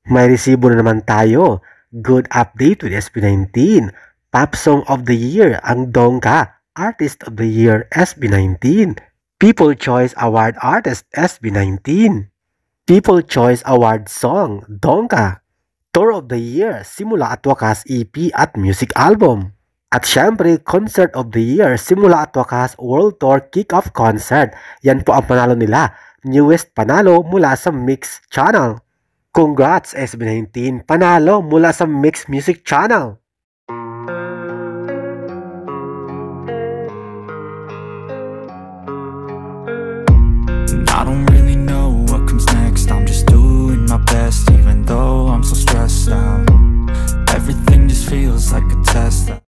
May resibo na naman tayo. Good update with SB19. Pop Song of the Year ang Dongka. Artist of the Year SB19. People Choice Award Artist SB19. People Choice Award Song Dongka. Tour of the Year Simula at Wakas EP at Music Album. At syempre, Concert of the Year Simula at Wakas World Tour Kick-Off Concert. Yan po ang panalo nila. Newest panalo mula sa Mix Channel. Congrats SB19, panalo mula sa Mix Music Channel. I don't really know what comes next. I'm just doing my best, even though I'm so stressed out. Everything just feels like a test.